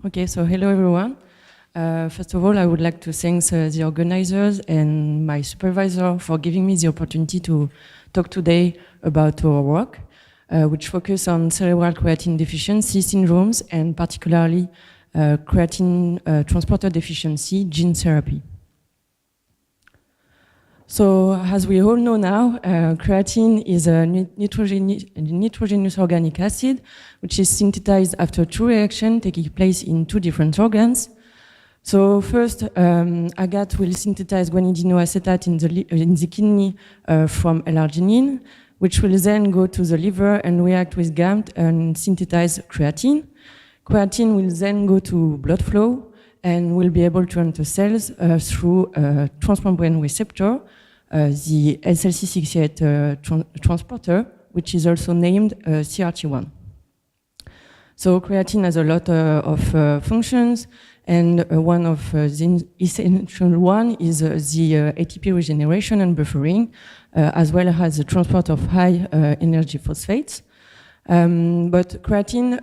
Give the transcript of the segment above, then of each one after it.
Okay, so hello everyone. First of all, I would like to thank the organizers and my supervisor for giving me the opportunity to talk today about our work, which focus on cerebral creatine deficiency syndromes and particularly creatine transporter deficiency gene therapy. So, as we all know now, creatine is a nitrogenous organic acid, which is synthesized after two reactions taking place in two different organs. So first, agate will synthesize guanidinoacetate in the kidney from L-arginine, which will then go to the liver and react with GAMT and synthesize creatine. Creatine will then go to blood flow and will be able to enter cells through a transmembrane receptor, the SLC68 transporter, which is also named CRT1. So creatine has a lot of functions, and one of the essential one is the ATP regeneration and buffering, as well as the transport of high energy phosphates. But creatine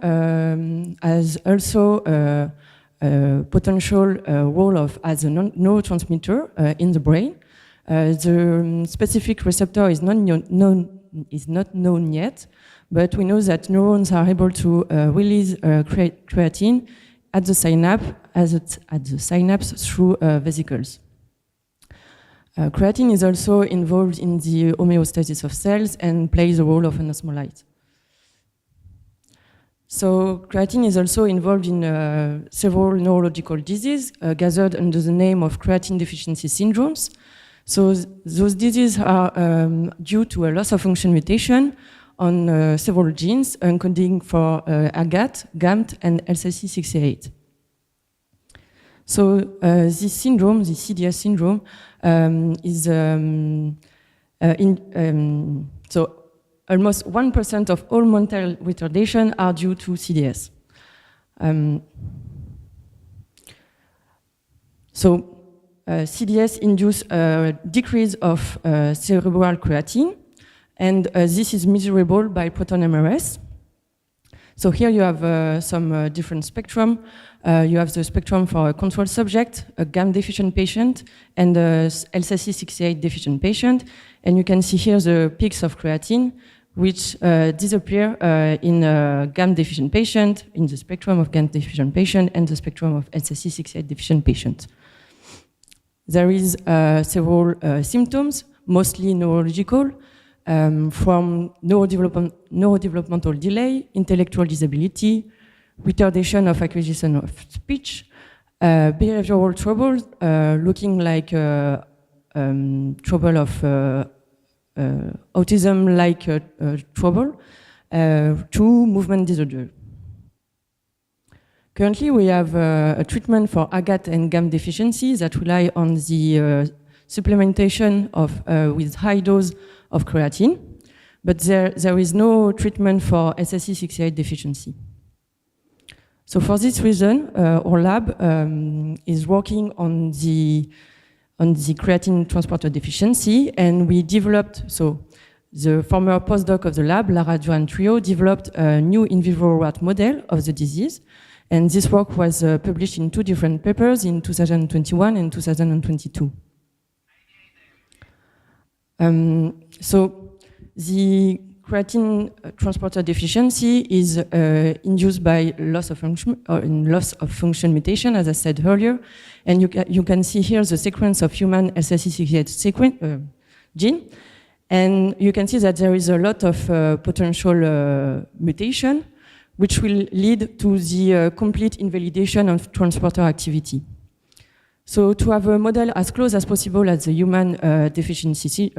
has also a potential role as a neurotransmitter in the brain. The specific receptor is not known yet, but we know that neurons are able to release creatine at the synapse through vesicles. Creatine is also involved in the homeostasis of cells and plays the role of an osmolyte. So creatine is also involved in several neurological diseases gathered under the name of creatine deficiency syndromes. So those diseases are due to a loss of function mutation on several genes encoding for agate, GAMT, and SLC68. So this syndrome, the CDS syndrome, is so almost 1% of all mental retardation are due to CDS. CDS induce a decrease of cerebral creatine, and this is measurable by proton MRS. So here you have some different spectrum. You have the spectrum for a control subject, a GAM deficient patient, and a SLC68 deficient patient. And you can see here the peaks of creatine, which disappear in a GAM deficient patient, in the spectrum of GAM deficient patient, and the spectrum of SLC68 deficient patient. There is several symptoms, mostly neurological, from neurodevelopmental delay, intellectual disability, retardation of acquisition of speech, behavioral trouble, looking like trouble of autism-like trouble, to movement disorder. Currently, we have a treatment for agate and GAM deficiency that rely on the supplementation of with high dose of creatine, but there is no treatment for SLC68 deficiency. So for this reason, our lab is working on the creatine transporter deficiency, and we developed, so the former postdoc of the lab, Lara Duran Trio, developed a new in vivo rat model of the disease. And this work was published in two different papers in 2021 and 2022. So the creatine transporter deficiency is induced by loss of function mutation, as I said earlier. And you can see here the sequence of human SLC68 gene. And you can see that there is a lot of potential mutation, which will lead to the complete invalidation of transporter activity. So to have a model as close as possible as the human deficiency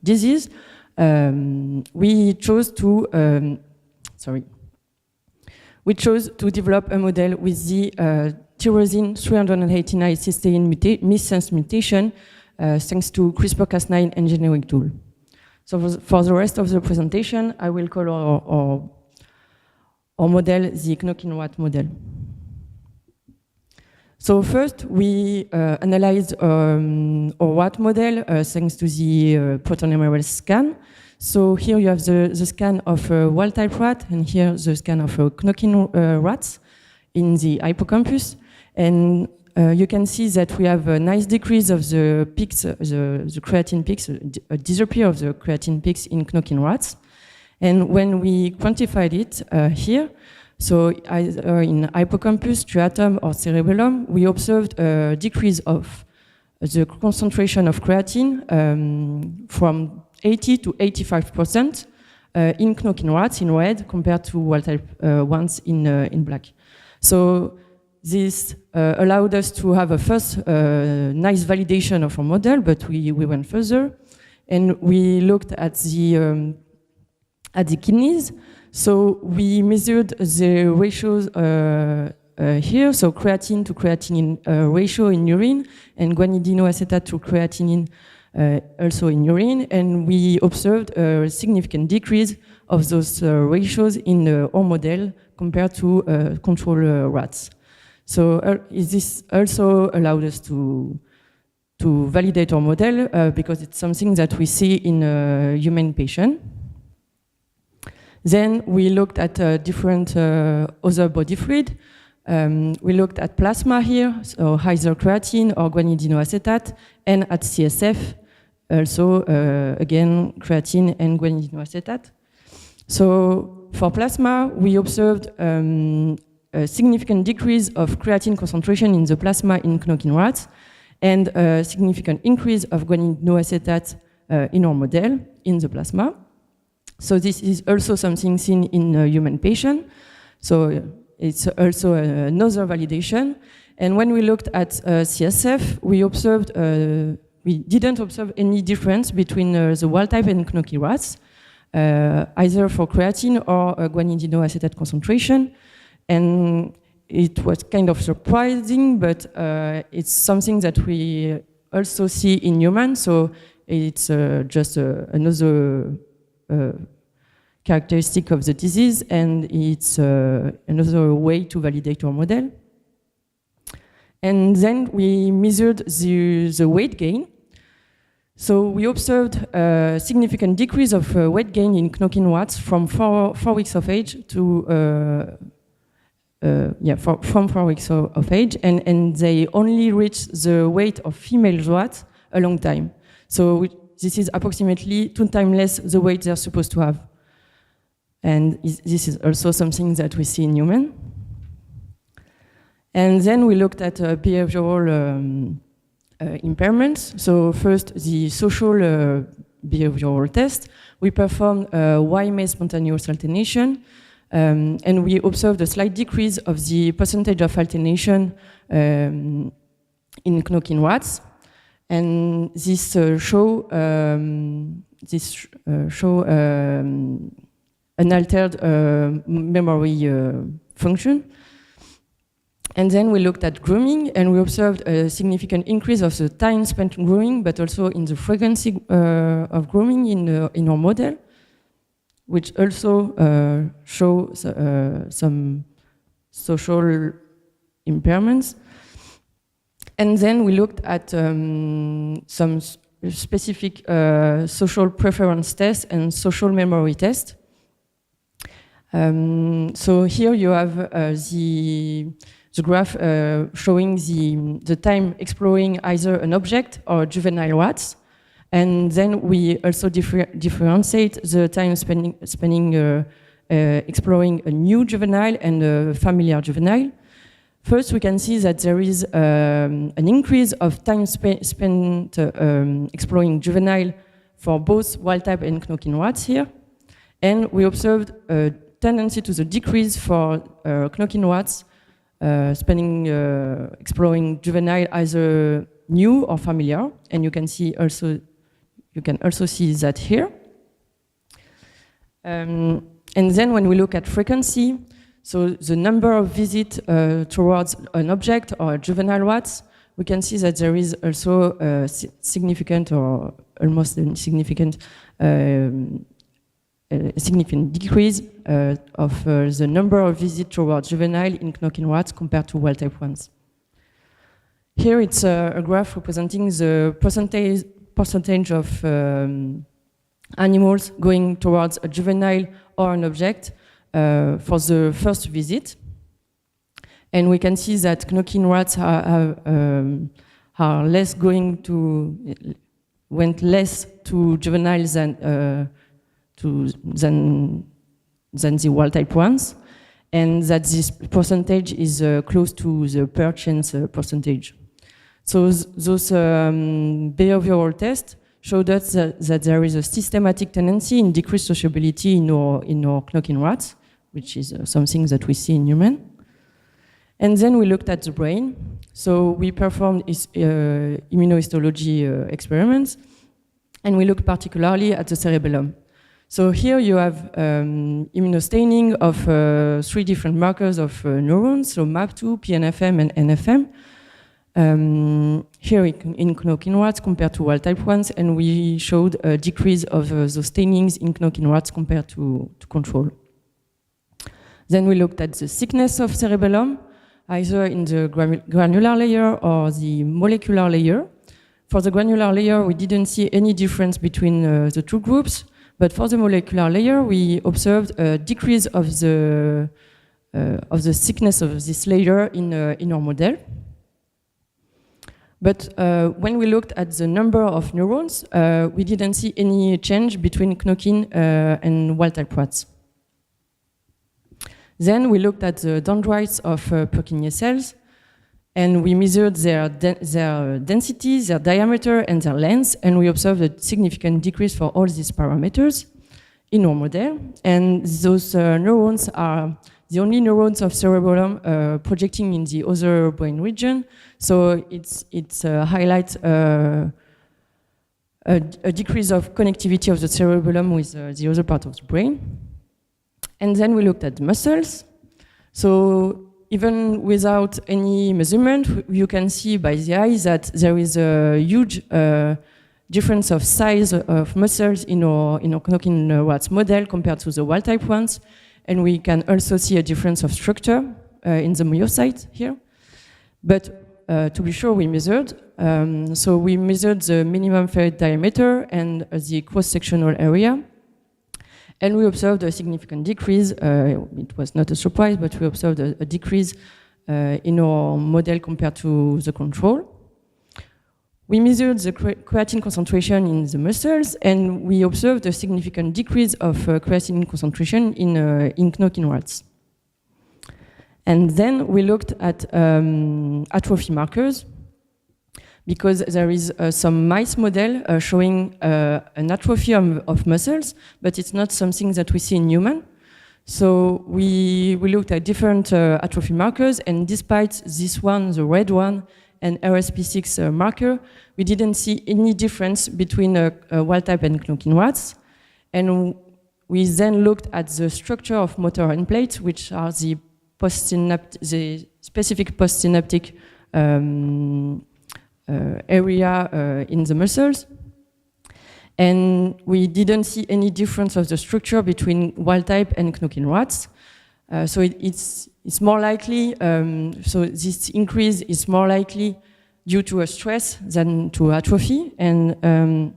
disease, we chose to develop a model with the tyrosine 389 cysteine missense mutation thanks to CRISPR-Cas9 engineering tool. So for the rest of the presentation, I will call our model the Knock-in rat model. So first, we analyzed our rat model thanks to the proton MRS scan. So here you have the scan of a wild-type rat, and here the scan of Knock-in rats. in the hippocampus, and you can see that we have a nice decrease of the peaks, the creatine peaks, a disappear of the creatine peaks in Knokin rats. And when we quantified it here, so either in hippocampus, striatum, or cerebellum, we observed a decrease of the concentration of creatine from 80 to 85% in Knokin rats in red compared to wild-type ones in black. So this allowed us to have a first nice validation of our model, but we went further, and we looked at the kidneys. So we measured the ratios here, so creatine to creatinine ratio in urine, and guanidinoacetate to creatinine also in urine, and we observed a significant decrease of those ratios in our model compared to control rats. So this also allowed us to validate our model because it's something that we see in a human patient. Then we looked at different other body fluid. We looked at plasma here, so either creatine or guanidinoacetate, and at CSF, also again creatine and guanidinoacetate. So for plasma, we observed a significant decrease of creatine concentration in the plasma in Knokin rats, and a significant increase of guanidinoacetate in our model in the plasma. So this is also something seen in a human patient. So it's also another validation. And when we looked at CSF, we observed, we didn't observe any difference between the wild type and Knokin rats, either for creatine or guanidinoacetate concentration. And it was kind of surprising, but it's something that we also see in humans, so it's just another characteristic of the disease, and it's another way to validate our model. And then we measured the weight gain. So we observed a significant decrease of weight gain in Knokin rats from 4 weeks of age to from 4 weeks of age, and they only reach the weight of female rats a long time. So this is approximately 2 times less the weight they're supposed to have. And this is also something that we see in humans. And then we looked at behavioral impairments. So first, the social behavioral test. We performed Y-maze spontaneous alternation. And we observed a slight decrease of the percentage of alternation in Knokin rats, and this show an altered memory function. And then we looked at grooming, and we observed a significant increase of the time spent grooming, but also in the frequency of grooming in our model, which also shows some social impairments. And then we looked at some specific social preference tests and social memory tests. So here you have the graph showing the time exploring either an object or juvenile rats. And then we also differentiate the time spending exploring a new juvenile and a familiar juvenile. First, we can see that there is an increase of time spent exploring juvenile for both wild-type and Knokin rats here. And we observed a tendency to the decrease for Knokin rats exploring juvenile either new or familiar. And you can also see that here. And then when we look at frequency, so the number of visits towards an object or a juvenile rats, we can see that there is also a significant or almost insignificant significant decrease of the number of visits towards juvenile in Knokin rats compared to wild-type ones. Here it's a graph representing the percentage of animals going towards a juvenile or an object for the first visit. And we can see that knock-in rats are less went less to juveniles than the wild-type ones, and that this percentage is close to the per chance percentage. So those behavioral tests showed us that there is a systematic tendency in decreased sociability in our knock-in rats, which is something that we see in humans. And then we looked at the brain. So we performed immunohistology experiments, and we looked particularly at the cerebellum. So here you have immunostaining of 3 different markers of neurons, so MAP2, PNFM, and NFM. Here in knock-in rats compared to wild-type ones, and we showed a decrease of those stainings in knock-in rats compared to control. Then we looked at the thickness of cerebellum, either in the granular layer or the molecular layer. For the granular layer, we didn't see any difference between the 2 groups, but for the molecular layer, we observed a decrease of the thickness of this layer in our model. But when we looked at the number of neurons, we didn't see any change between knock-in and wild-type rats. Then we looked at the dendrites of Purkinje cells, and we measured their density, their diameter, and their length, and we observed a significant decrease for all these parameters in our model. And those neurons are the only neurons of cerebellum projecting in the other brain region, so it highlights a decrease of connectivity of the cerebellum with the other part of the brain. And then we looked at the muscles. So even without any measurement, you can see by the eye that there is a huge difference of size of muscles in our knock-in rats model compared to the wild-type ones. And we can also see a difference of structure in the myocyte here. But to be sure, we measured. So we measured the minimum ferrite diameter and the cross-sectional area. And we observed a significant decrease. It was not a surprise, but we observed a decrease in our model compared to the control. We measured the creatine concentration in the muscles, and we observed a significant decrease of creatine concentration in knock-in rats. And then we looked at atrophy markers, because there is some mice model showing an atrophy of muscles, but it's not something that we see in human. So we looked at different atrophy markers, and despite this one, the red one, and RSP6 marker, we didn't see any difference between wild-type and knock-in rats. And we then looked at the structure of motor end plates, which are the specific postsynaptic area in the muscles. And we didn't see any difference of the structure between wild-type and knock-in rats. So it's more likely, so this increase is more likely due to a stress than to atrophy. And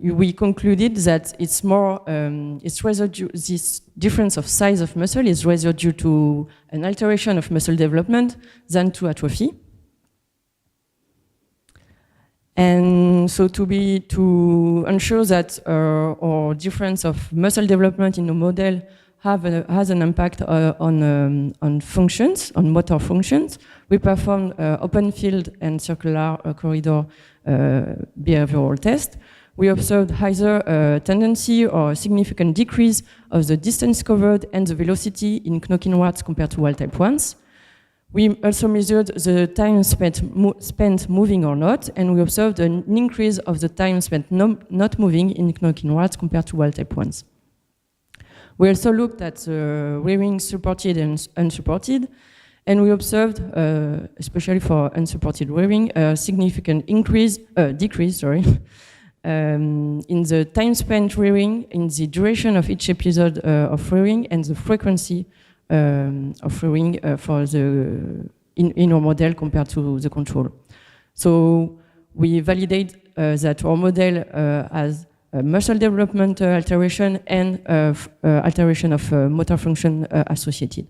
we concluded that it's more, it's rather due, this difference of size of muscle is rather due to an alteration of muscle development than to atrophy. And so to ensure that our difference of muscle development in the model has an impact on functions, on motor functions, we performed open field and circular corridor behavioral test. We observed either a tendency or a significant decrease of the distance covered and the velocity in knock-in rats compared to wild-type ones. We also measured the time spent moving or not, and we observed an increase of the time spent not moving in knock-in rats compared to wild-type ones. We also looked at rearing supported and unsupported, and we observed, especially for unsupported rearing, a significant decrease in the time spent rearing, in the duration of each episode of rearing, and the frequency of rearing in our model compared to the control. So we validate that our model has muscle development alteration and alteration of motor function associated.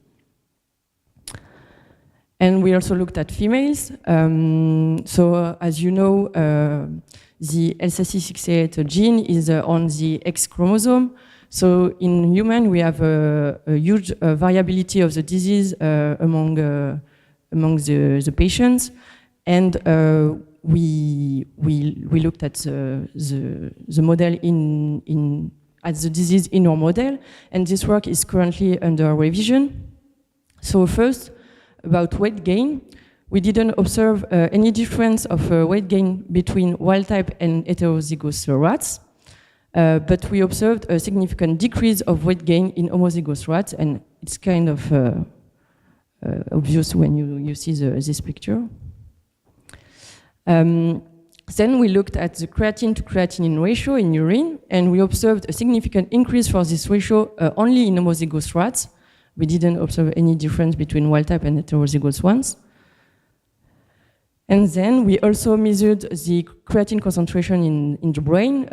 And we also looked at females. As you know, the LCC68 gene is on the X chromosome. So in human, we have a huge variability of the disease among the patients. And we looked at the model at the disease in our model. And this work is currently under revision. So first, about weight gain. We didn't observe any difference of weight gain between wild type and heterozygous rats, but we observed a significant decrease of weight gain in homozygous rats, and it's kind of obvious when you see this picture. Then we looked at the creatine to creatinine ratio in urine, and we observed a significant increase for this ratio only in homozygous rats. We didn't observe any difference between wild type and heterozygous ones. And then we also measured the creatine concentration in the brain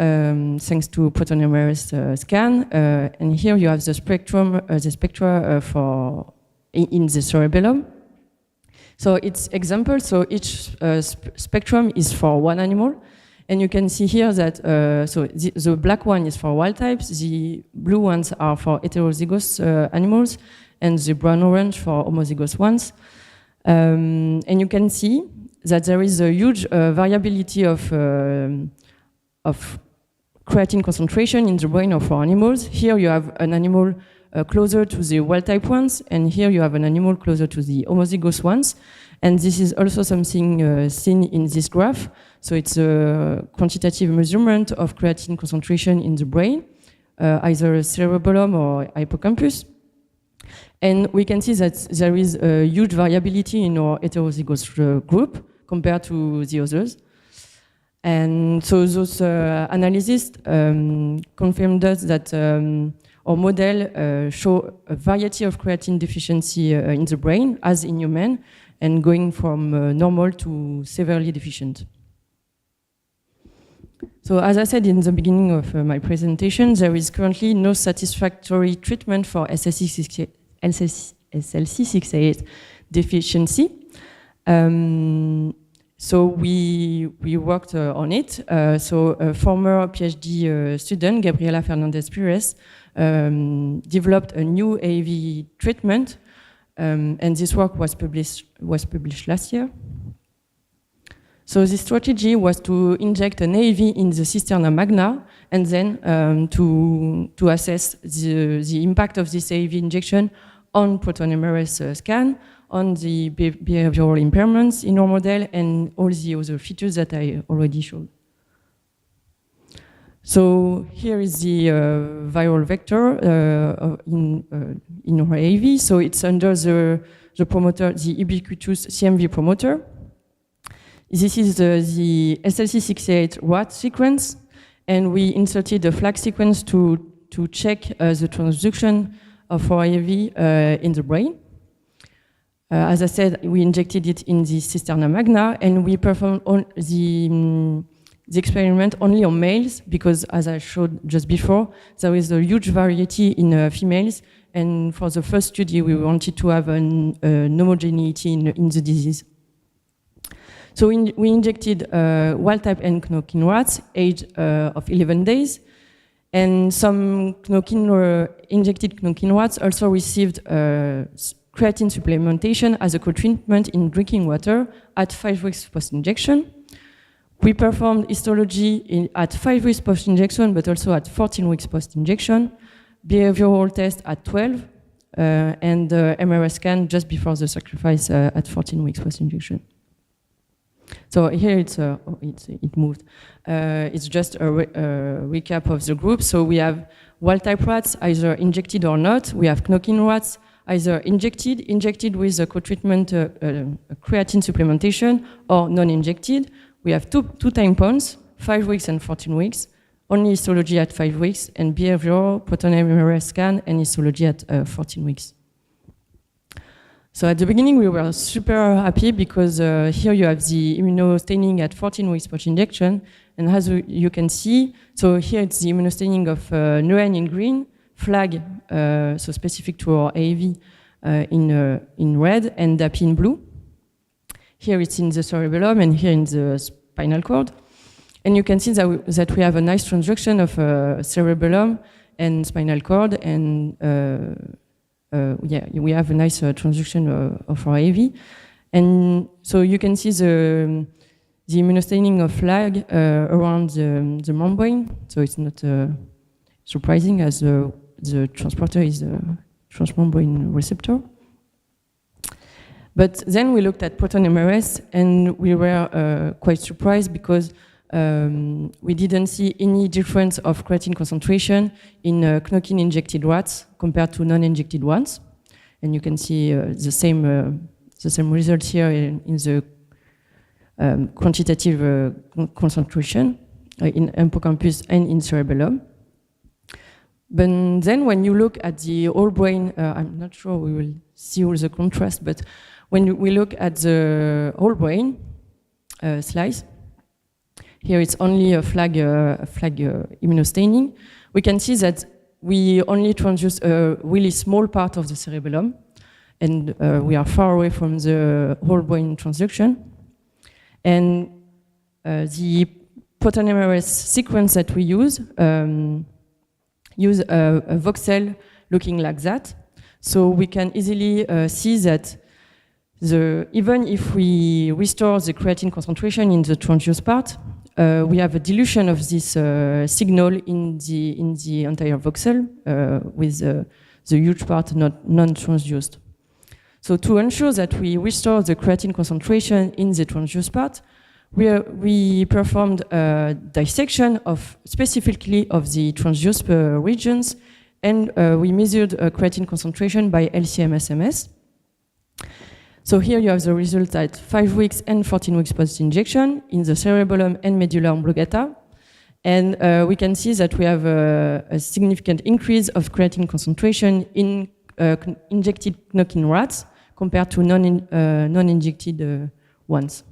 thanks to proton-MRS scan. And here you have the spectrum, the spectra in the cerebellum. So it's example. So each spectrum is for one animal, and you can see here that the black one is for wild types, the blue ones are for heterozygous animals, and the brown-orange for homozygous ones. And you can see that there is a huge variability of creatine concentration in the brain of our animals. Here you have an animal closer to the wild-type ones, and here you have an animal closer to the homozygous ones. And this is also something seen in this graph. So it's a quantitative measurement of creatine concentration in the brain, either cerebellum or hippocampus. And we can see that there is a huge variability in our heterozygous group compared to the others. And so those analyses confirmed us that our model show a variety of creatine deficiency in the brain, as in human, and going from normal to severely deficient. So as I said in the beginning of my presentation, there is currently no satisfactory treatment for SLC68 deficiency. So we worked on it. So a former PhD student, Gabriela Fernandez-Pires, developed a new AAV treatment, and this work was published last year. So the strategy was to inject an AAV in the cisterna magna, and then to assess the impact of this AAV injection on proton-MRS scan, on the behavioral impairments in our model, and all the other features that I already showed. So here is the viral vector in our AAV. So it's under the promoter, the ubiquitous CMV promoter. This is the SLC68 rat sequence, and we inserted a flag sequence to check the transduction of our AAV in the brain. As I said, we injected it in the cisterna magna, and we performed the experiment only on males, because as I showed just before, there is a huge variety in females, and for the first study, we wanted to have an homogeneity in the disease. So we injected wild-type and knock-in rats, age of 11 days, and some injected knock-in rats also received creatine supplementation as a co-treatment in drinking water at 5 weeks post-injection. We performed histology at 5 weeks post-injection, but also at 14 weeks post-injection, behavioral test at 12, and MRI scan just before the sacrifice at 14 weeks post-injection. So here it moved. It's just a recap of the group. So we have wild-type rats, either injected or not. We have knock-in rats, either injected with a co-treatment creatine supplementation, or non-injected. We have two time points, 5 weeks and 14 weeks, only histology at 5 weeks, and behavioral proton-MRS scan and histology at 14 weeks. So at the beginning, we were super happy because here you have the immunostaining at 14 weeks post-injection, and as you can see, so here it's the immunostaining of neurine in green, flag, so specific to our AAV in red, and DAPI in blue. Here it's in the cerebellum and here in the spinal cord. And you can see that we have a nice transduction of cerebellum and spinal cord, and yeah, we have a nice transduction of our AV. And so you can see the immunostaining of flag around the membrane, so it's not surprising as the transporter is a transmembrane receptor. But then we looked at proton MRS and we were quite surprised because we didn't see any difference of creatine concentration in clonokin injected rats compared to non-injected ones. And you can see the same results here in the quantitative concentration in hippocampus and in cerebellum. But then when you look at the whole brain, I'm not sure we will see all the contrast, but when we look at the whole brain slice, here it's only a flag immunostaining. We can see that we only transduce a really small part of the cerebellum, and we are far away from the whole brain transduction. And the proton MRS sequence that we use a voxel looking like that. So we can easily see that even if we restore the creatine concentration in the transduced part, we have a dilution of this signal in the entire voxel with the huge part non-transduced. So to ensure that we restore the creatine concentration in the transduced part, we performed a dissection specifically of the transduced regions, and we measured creatine concentration by LC-MS. So here you have the result at 5 weeks and 14 weeks post-injection in the cerebellum and medulla oblongata. And we can see that we have a significant increase of creatine concentration in injected clonokin rats compared to non-injected ones.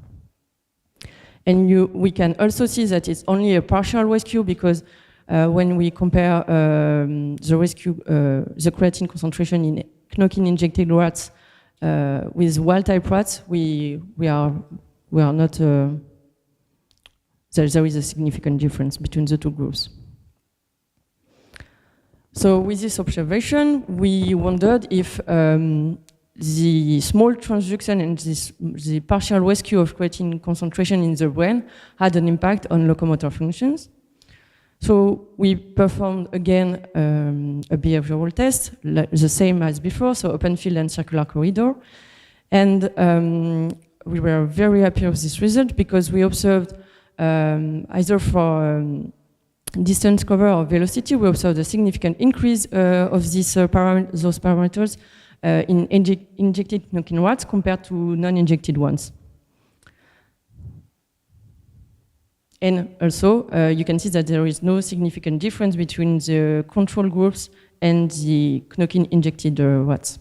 And we can also see that it's only a partial rescue because when we compare the creatine concentration in clonokin injected rats with wild-type rats, we are not. There is a significant difference between the two groups. So with this observation, we wondered if the small transduction and the partial rescue of creatine concentration in the brain had an impact on locomotor functions. So we performed again a behavioral test, the same as before, so open field and circular corridor. And we were very happy with this result because we observed either for distance cover or velocity, we observed a significant increase of those parameters in injected clonokin rats compared to non-injected ones. And also, you can see that there is no significant difference between the control groups and the clonokin injected rats.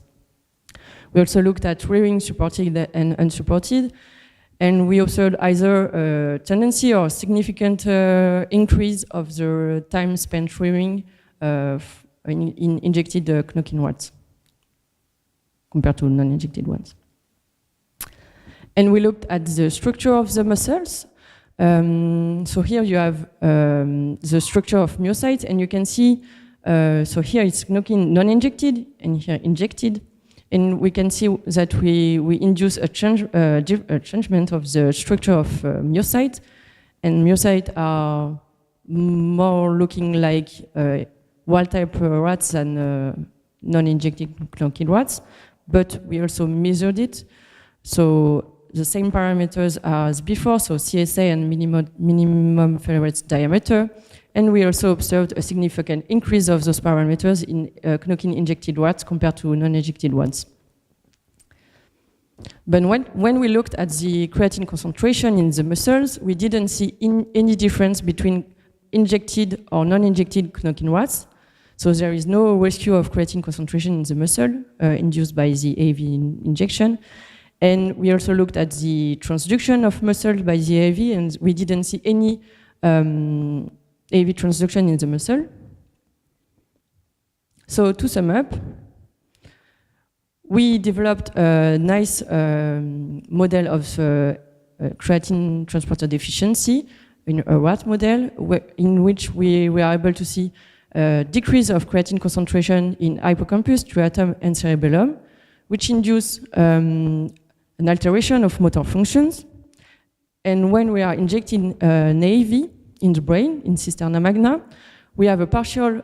We also looked at rearing supported and unsupported, and we observed either a tendency or significant increase of the time spent rearing in injected clonokin rats compared to non-injected ones. And we looked at the structure of the muscles. So here you have the structure of myocytes, and you can see, so here it's clonokin non-injected, and here injected. And we can see that we induce a changement of the structure of myocytes, and myocytes are more looking like wild-type rats than non-injected clonokin rats, but we also measured it. So the same parameters as before, so CSA and minimum ferrets diameter, and we also observed a significant increase of those parameters in clonokin injected rats compared to non-injected ones. But when we looked at the creatine concentration in the muscles, we didn't see any difference between injected or non-injected clonokin rats. So there is no rescue of creatine concentration in the muscle induced by the AAV injection. And we also looked at the transduction of muscle by the AAV, and we didn't see any AAV transduction in the muscle. So to sum up, we developed a nice model of creatine transporter deficiency in a rat model, in which we were able to see a decrease of creatine concentration in hippocampus, striatum, and cerebellum, which induce an alteration of motor functions. And when we are injecting an AAV in the brain, in cisterna magna, we have a partial,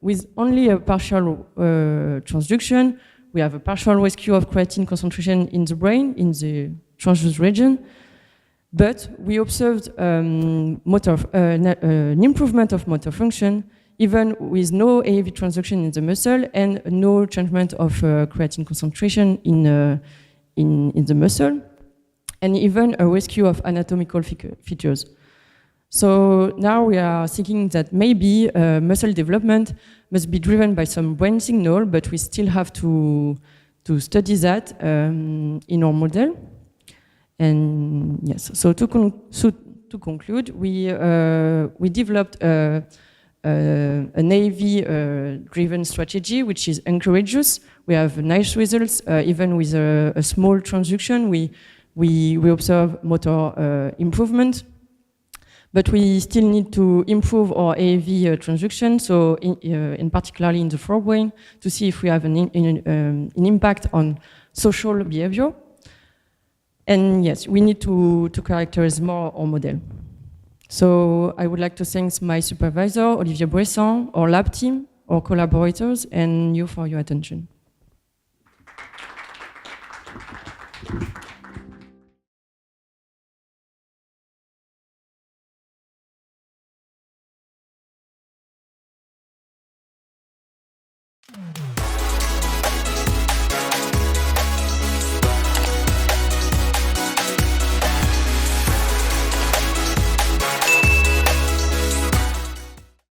with only a partial transduction, we have a partial rescue of creatine concentration in the brain, in the transverse region, but we observed an improvement of motor function even with no AAV transduction in the muscle and no changement of creatine concentration in the muscle, and even a rescue of anatomical features. So now we are thinking that maybe muscle development must be driven by some brain signal, but we still have to study that in our model. And yes, so to conclude, we developed an AAV-driven strategy, which is encourageous. We have nice results, even with a small transduction. We observe motor improvement. But we still need to improve our AAV transduction, so in particularly in the forebrain, to see if we have an impact on social behavior. And yes, we need to characterize more our model. So I would like to thank my supervisor, Olivier Braissant, our lab team, our collaborators, and you for your attention.